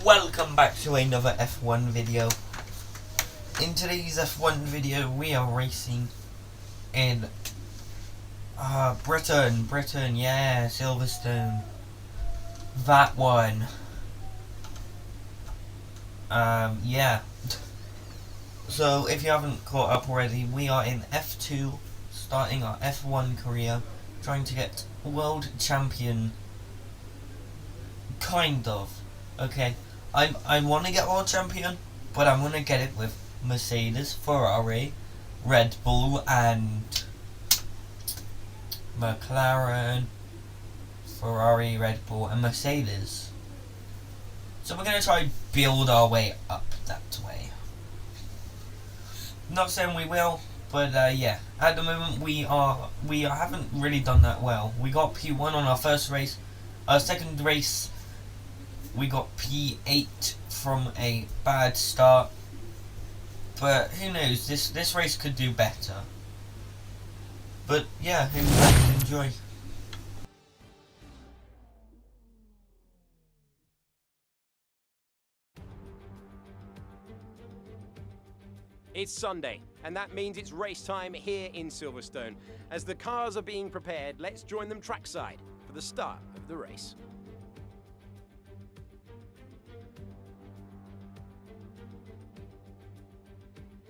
welcome back to another F1 video. In today's F1 video we are racing in Britain, yeah, Silverstone. That one. Yeah. So if you haven't caught up already, we are in F2, starting our F1 career, trying to get world champion. Kind of. Okay. I want to get world champion, but I'm going to get it with Mercedes, Ferrari, Red Bull, and McLaren, Ferrari, Red Bull, and Mercedes. So we're going to try build our way up that way. Not saying we will, but yeah. At the moment we haven't really done that well. We got P1 on our first race. Our second race we got P8 from a bad start. But who knows, this race could do better. But yeah, who knows, enjoy. It's Sunday, and that means it's race time here in Silverstone. As the cars are being prepared, let's join them trackside for the start of the race.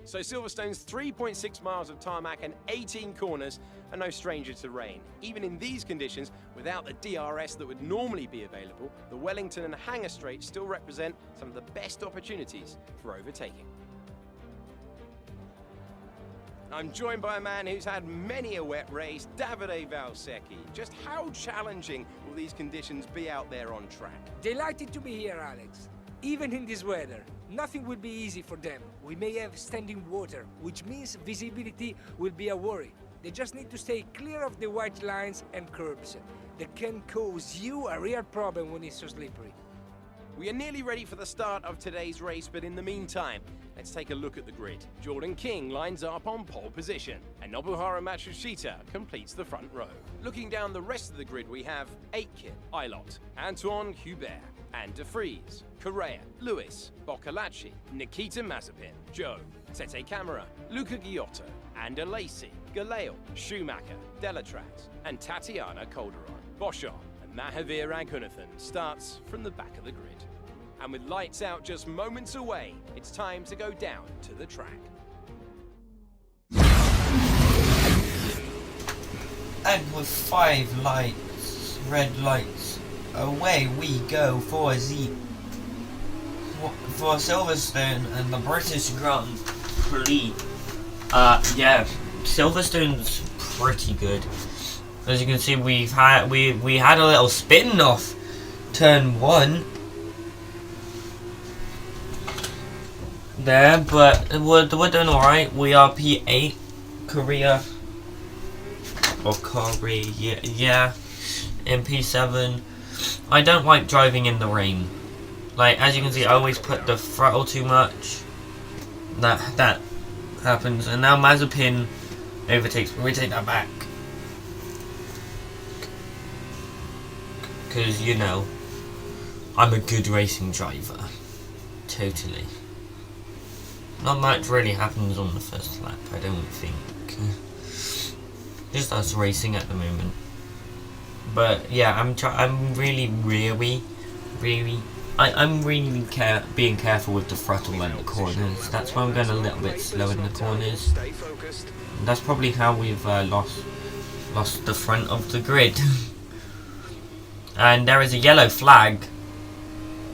So Silverstone's 3.6 miles of tarmac and 18 corners are no stranger to rain. Even in these conditions, without the DRS that would normally be available, the Wellington and Hangar Straight still represent some of the best opportunities for overtaking. I'm joined by a man who's had many a wet race, Davide Valsecchi. Just how challenging will these conditions be out there on track? Delighted to be here, Alex. Even in this weather, nothing will be easy for them. We may have standing water, which means visibility will be a worry. They just need to stay clear of the white lines and curbs. That can cause you a real problem when it's so slippery. We are nearly ready for the start of today's race, but in the meantime, let's take a look at the grid. Jordan King lines up on pole position, and Nobuharu Matsushita completes the front row. Looking down the rest of the grid, we have Aitken, Ilott, Antoine Hubert, and De Vries, Correa, Lewis, Boccalacci, Nikita Mazepin, Joe, Tete Camara, Luca Giotto, and Alesi, Galeo, Schumacher, Delatraz, and Tatiana Calderon. Boschon and Mahavir Raghunathan starts from the back of the grid. And with lights out just moments away, it's time to go down to the track. And with 5 lights, red lights, away we go for Silverstone and the British Grand Prix. Yeah, Silverstone's pretty good. As you can see, we had a little spin off turn 1 there, but we're doing alright. We are P8 Korea yeah, in P7. I don't like driving in the rain. Like, as you can see, I always put the throttle too much. That happens. And now Mazepin overtakes me. We take that back. Because, you know, I'm a good racing driver. Totally. Not much really happens on the first lap, I don't think. Just us racing at the moment. But yeah, I'm really being careful with the throttle and the corners. That's why I'm going a little bit slow in the corners. And that's probably how we've lost the front of the grid. And there is a yellow flag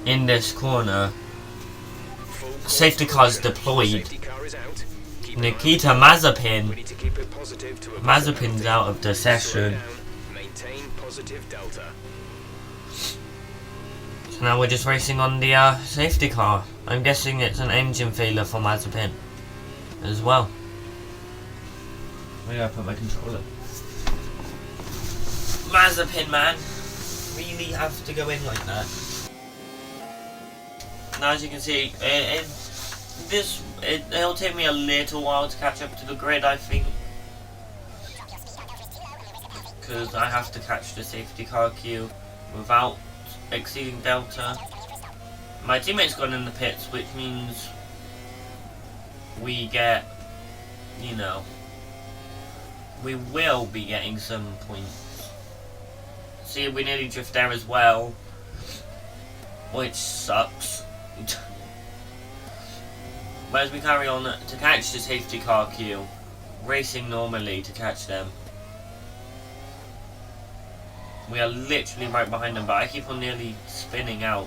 in this corner. Safety car is deployed. Nikita Mazepin. Mazepin's out of the session. So now we're just racing on the safety car. I'm guessing it's an engine failure for Mazepin as well. Where do I put my controller? Mazepin, man. Really have to go in like that. Now, as you can see, it'll take me a little while to catch up to the grid, I think. Because I have to catch the safety car queue without exceeding Delta. My teammate's gone in the pits, which means we get, you know, we will be getting some points. See, we nearly drift there as well, which sucks. But as we carry on to catch the safety car queue, racing normally to catch them. We are literally right behind them, but I keep on nearly spinning out.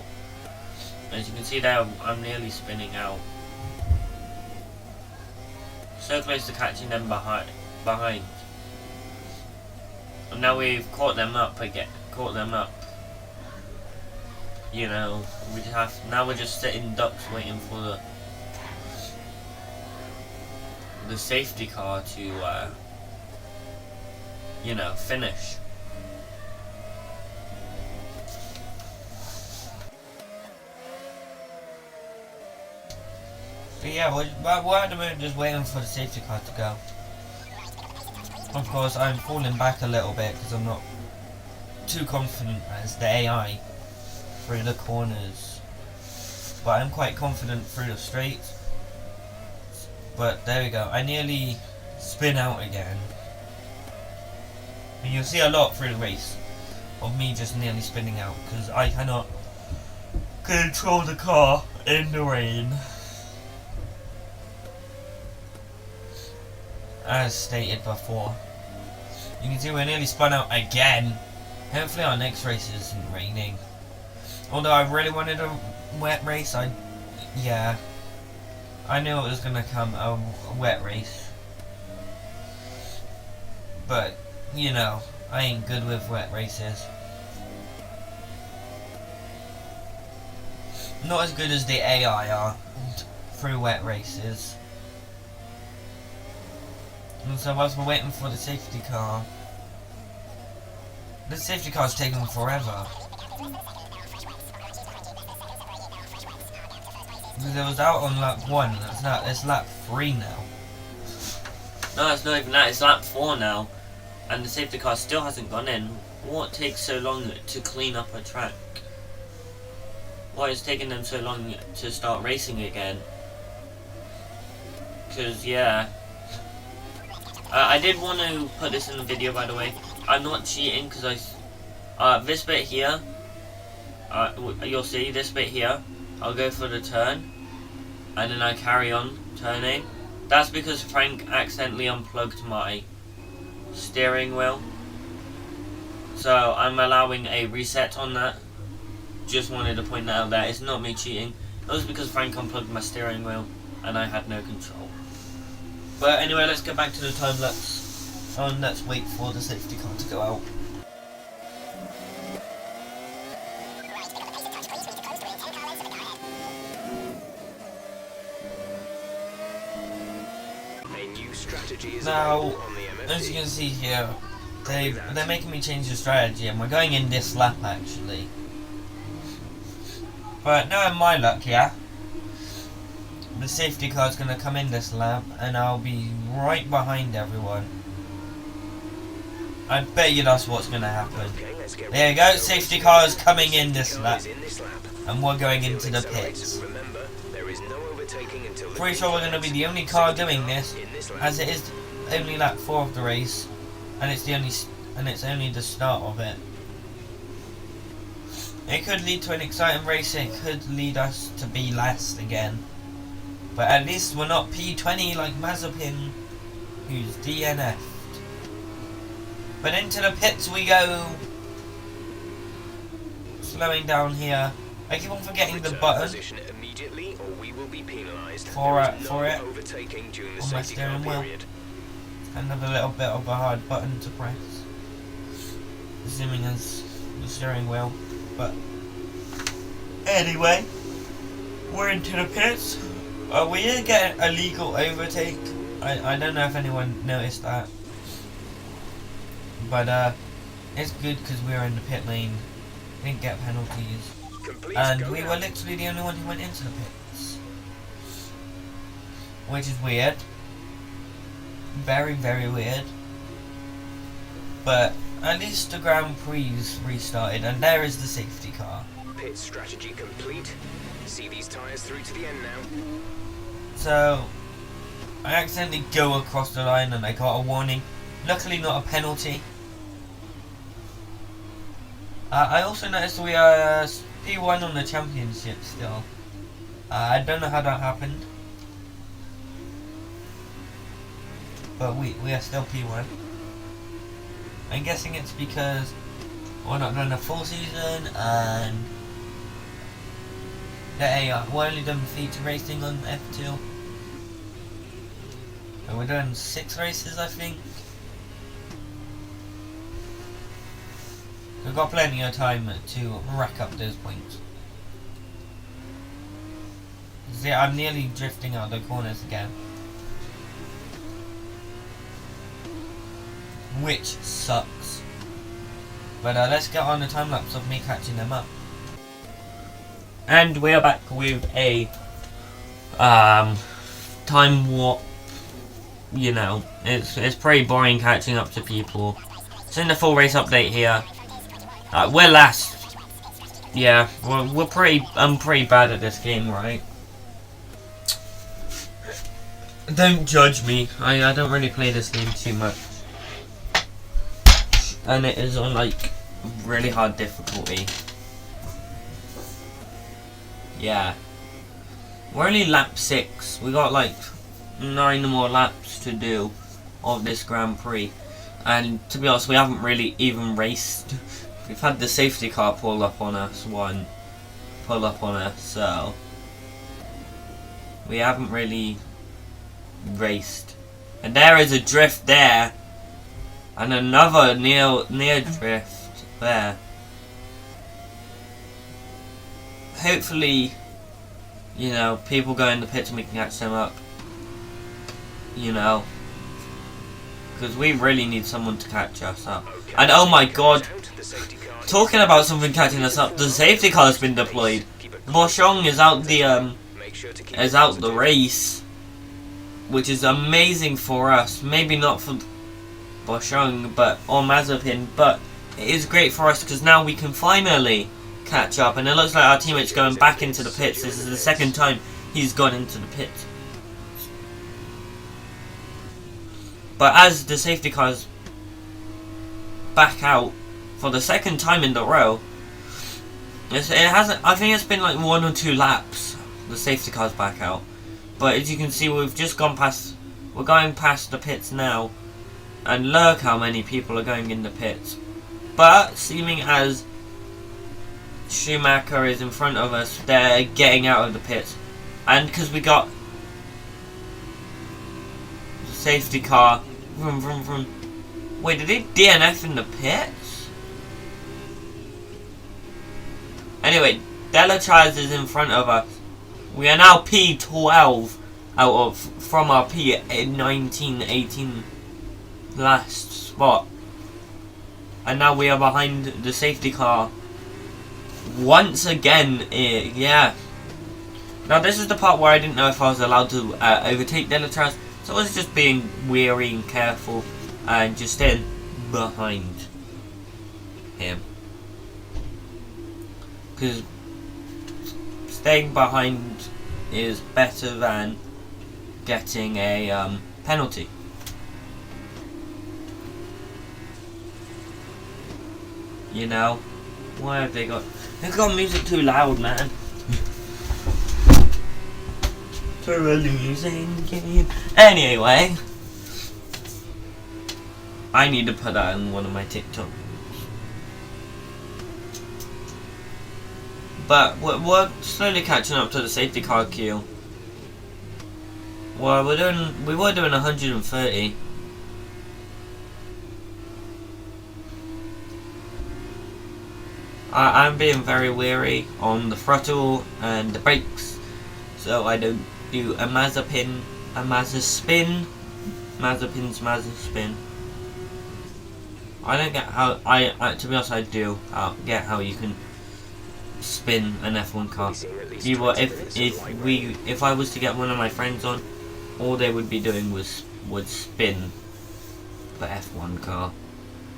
As you can see there, I'm nearly spinning out. So close to catching them behind. And now we've caught them up again. You know, now we're just sitting ducks waiting for the safety car to, you know, finish. But yeah, we're at the moment just waiting for the safety car to go. Of course, I'm falling back a little bit because I'm not too confident as the AI through the corners. But I'm quite confident through the straights. But there we go. I nearly spin out again. And you'll see a lot through the race of me just nearly spinning out because I cannot control the car in the rain. As stated before. You can see we're nearly spun out again. Hopefully our next race isn't raining. Although I really wanted a wet race, I knew it was gonna come, a wet race. But, you know, I ain't good with wet races. Not as good as the AI are through wet races. And so whilst we're waiting for the safety car, the safety car's taking forever. Because it was out on lap 1, and it's lap 3 now. No, it's not even that, it's lap 4 now. And the safety car still hasn't gone in. What takes so long to clean up a track? Why is taking them so long to start racing again? Because, yeah. I did want to put this in the video, by the way. I'm not cheating because this bit here, you'll see this bit here, I'll go for the turn and then I carry on turning. That's because Frank accidentally unplugged my steering wheel, so I'm allowing a reset on that. Just wanted to point that out there. It's not me cheating. It was because Frank unplugged my steering wheel and I had no control. But anyway, let's get back to the time lapse and let's wait for the safety car to go out. Now, as you can see here, they're making me change the strategy, and we're going in this lap actually. But knowing my luck, yeah, the safety car's gonna come in this lap, and I'll be right behind everyone. I bet you that's what's gonna happen. There you go, safety car is coming in this lap, and we're going into the pits. Pretty sure we're gonna be the only car doing this, as it is only lap 4 of the race, and it's only the start of it. It could lead to an exciting race. It could lead us to be last again. But at least we're not P20 like Mazepin, who's DNF'd. But into the pits we go. Slowing down here. I keep on forgetting the button for it on my steering wheel. Another little bit of a hard button to press. Assuming as the steering wheel. But anyway, we're into the pits. We did get a legal overtake. I don't know if anyone noticed that. But it's good because we were in the pit lane. Didn't get penalties. And we were literally the only one who went into the pits. Which is weird. Very, very weird. But at least the Grand Prix restarted, and there is the safety car. Pit strategy complete. See these tyres through to the end now. So I accidentally go across the line and I got a warning. Luckily not a penalty. I also noticed we are P1 on the championship still. I don't know how that happened. But we are still P1. I'm guessing it's because we're not doing a full season and we're only doing feature racing on F2. And we're doing 6 races, I think. We've got plenty of time to rack up those points. See, I'm nearly drifting out the corners again. Which sucks. But let's get on the time lapse of me catching them up. And we are back with a time warp. You know, it's pretty boring catching up to people. It's in the full race update here. We're last. Yeah, I'm pretty bad at this game, right? Don't judge me. I don't really play this game too much. And it is on like really hard difficulty. Yeah. We're only lap 6. We got like 9 more laps to do of this Grand Prix. And to be honest, we haven't really even raced. We've had the safety car pull up on us, so we haven't really raced. And there is a drift there. And another near drift there. Hopefully, you know, people go in the pits and we can catch them up. You know, because we really need someone to catch us up. And oh my god, talking about something catching us up, the safety car has been deployed. Boschong is out the race, which is amazing for us. Maybe not for Boschong, or Mazepin, but it is great for us because now we can finally catch up. And it looks like our teammate's going back into the pits. This is the second time he's gone into the pits. But as the safety cars back out for the second time in the row, it hasn't. I think it's been like 1 or 2 laps. The safety cars back out, but as you can see, we've just gone past. We're going past the pits now, and look how many people are going in the pits. But seeming as Schumacher is in front of us, they're getting out of the pits, and because we got the safety car. Vroom, vroom, vroom. Wait, did he DNF in the pits? Anyway, Delatrans is in front of us. We are now P12 from our P19, 18 last spot. And now we are behind the safety car. Once again, yeah. Now this is the part where I didn't know if I was allowed to overtake Delatrans. So I was just being wary and careful and just staying behind him. Because staying behind is better than getting a penalty. You know? Why have they got... They've got music too loud, man. For a losing game. Anyway, I need to put that in one of my TikToks. But we're slowly catching up to the safety car queue. Well, we were doing 130. I'm being very wary on the throttle and the brakes, so I don't do a Mazepin, Mazepin. I don't get how to be honest, I do get how you can spin an F1 car. If I was to get one of my friends on, all they would be doing would spin the F1 car.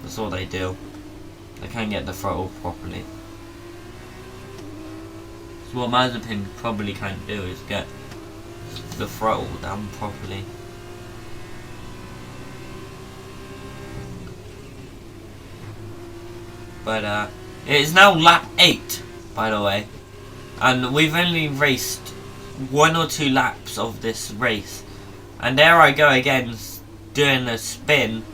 That's all they do. They can't get the throttle properly. So what Mazepin probably can't do is get the throttle down properly. But it is now lap 8, by the way, and we've only raced 1 or 2 laps of this race, and there I go again, doing a spin,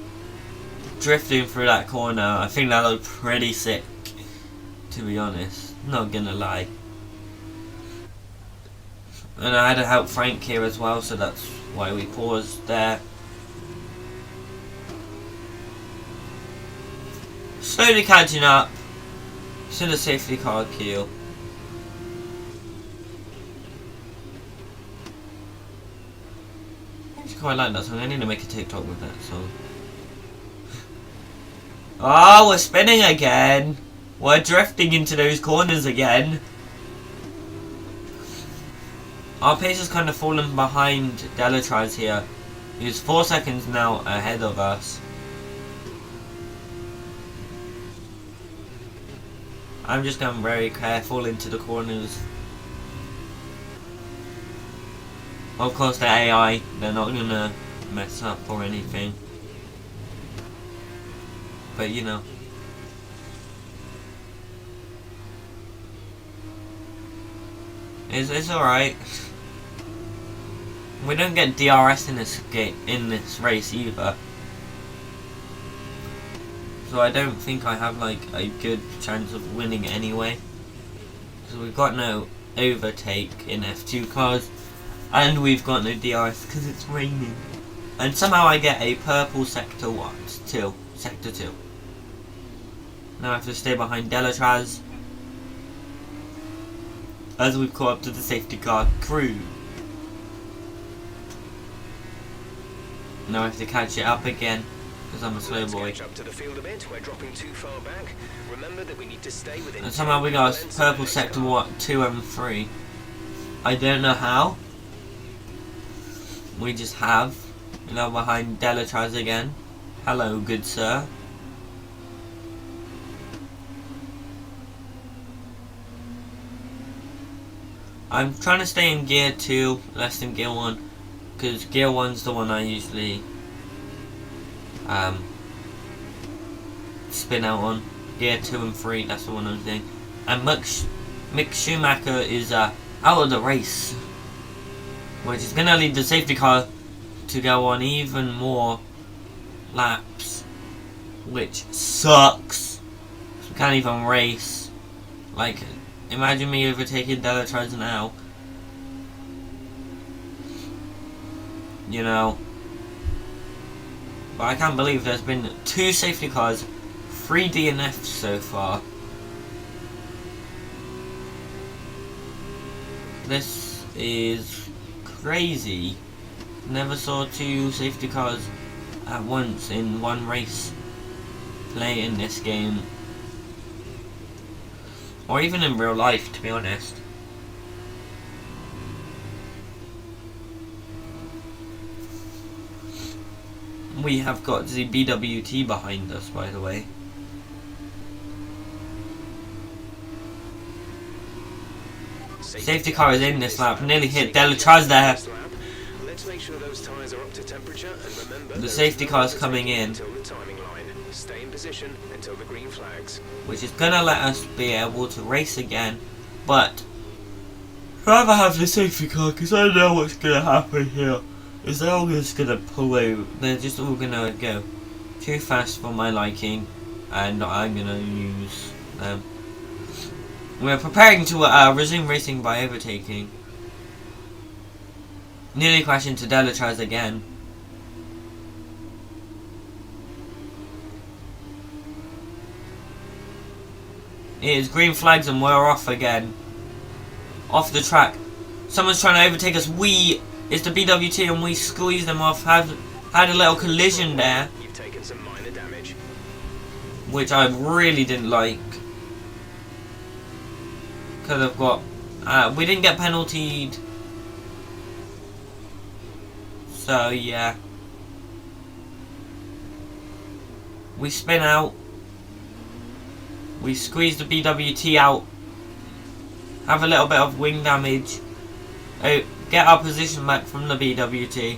drifting through that corner. I think that looked pretty sick, to be honest, not gonna lie. And I had to help Frank here as well, so that's why we paused there. Slowly catching up to the safety car queue. I actually quite like that song. I need to make a TikTok with that song. Oh, we're spinning again. We're drifting into those corners again. Our pace has kind of fallen behind Delatraz here. He's 4 seconds now ahead of us. I'm just going very careful into the corners. Of course, the AI, they're not gonna mess up or anything. But you know. It's alright. We don't get DRS in this race either. So I don't think I have like a good chance of winning anyway. So we've got no overtake in F2 cars, and we've got no DRS because it's raining. And somehow I get a purple sector 2. Now I have to stay behind Delatraz as we've caught up to the safety car crew. Now I have to catch it up again because I'm a slow boy. Catch up to the field a bit. We're dropping too far back. Remember that we need to stay within. And somehow we got a purple sector 2 and 3. I don't know how. We just have. Now behind Delatraz again. Hello, good sir. I'm trying to stay in gear 2, less than gear 1, because gear 1's the one I usually spin out on. Gear 2 and 3, that's the one I'm doing. And Mick Schumacher is out of the race, which is going to lead the safety car to go on even more laps, which sucks. We can't even race. Like, imagine me overtaking Delatraz now. You know. But I can't believe there's been 2 safety cars, 3 DNFs so far. This is crazy. Never saw 2 safety cars at once in one race play in this game. Or even in real life, to be honest. We have got the BWT behind us, by the way. Safety car is in this lap. Nearly hit Delatraz there. Let's make sure those tires are up to temperature, and remember The safety car is coming in, until the timing line. Stay in position until the green flags. which is gonna let us be able to race again. But I'd rather have the safety car because I know what's gonna happen here. Is they're all just gonna pull over. They're just all gonna go too fast for my liking, and I'm gonna use them. We're preparing to resume racing by overtaking. Nearly crash into Delatraz again. It is green flags and we're off again. Off the track. Someone's trying to overtake us. It's the BWT and we squeezed them off. Had a little collision there, You've taken some minor damage. which I really didn't like. Because I've got... we didn't get penaltied. So, yeah. We spin out. We squeeze the BWT out. have a little bit of wing damage, get our position back from the BWT,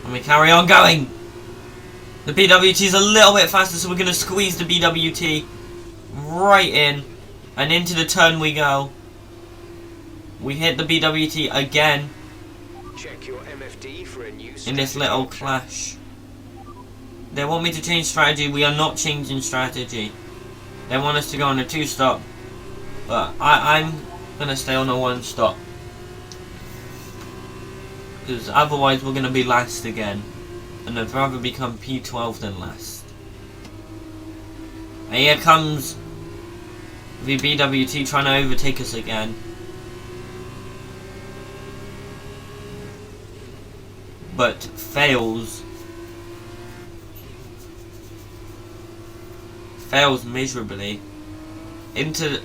and we carry on going. The BWT is a little bit faster, so we're going to squeeze the BWT right in, and into the turn we go. We hit the BWT again. Check your MFD for a new In this little clash. They want me to change strategy. We are not changing strategy. They want us to go on a 2-stop, but I'm gonna stay on a 1-stop, because otherwise we're gonna be last again, and I'd rather become P12 than last. And here comes the BWT trying to overtake us again. But fails miserably. Into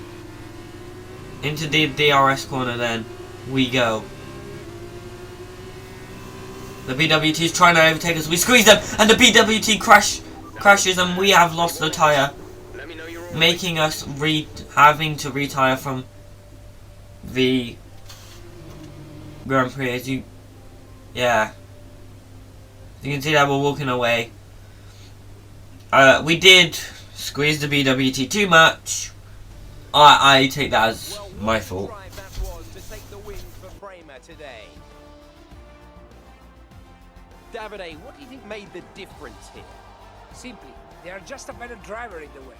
the DRS corner then we go. The BWT is trying to overtake us. We squeeze them, and the BWT crashes, and we have lost the tyre, making us having to retire from the Grand Prix. As you can see that we're walking away. We did squeeze the BWT too much. I take that as my fault. Drive that was to take the win for Prema today. Davide, what do you think made the difference here? Simply, they are just a better driver in the way.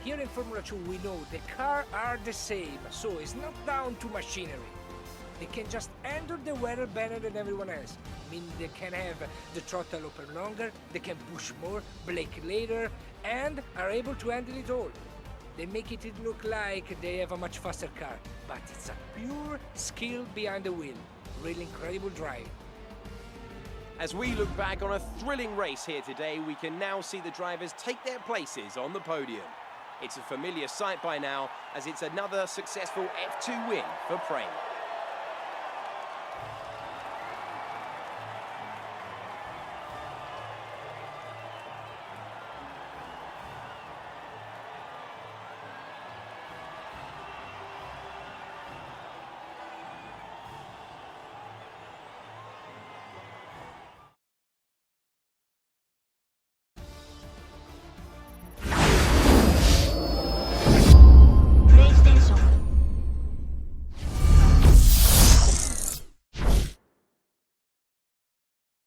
Here in Formula 2 we know the cars are the same, so it's not down to machinery. They can just handle the weather better than everyone else. I mean, they can have the throttle open longer, they can push more, brake later, and are able to handle it all. They make it look like they have a much faster car, but it's a pure skill behind the wheel. Really incredible drive. As we look back on a thrilling race here today, we can now see the drivers take their places on the podium. It's a familiar sight by now, as it's another successful F2 win for Prema.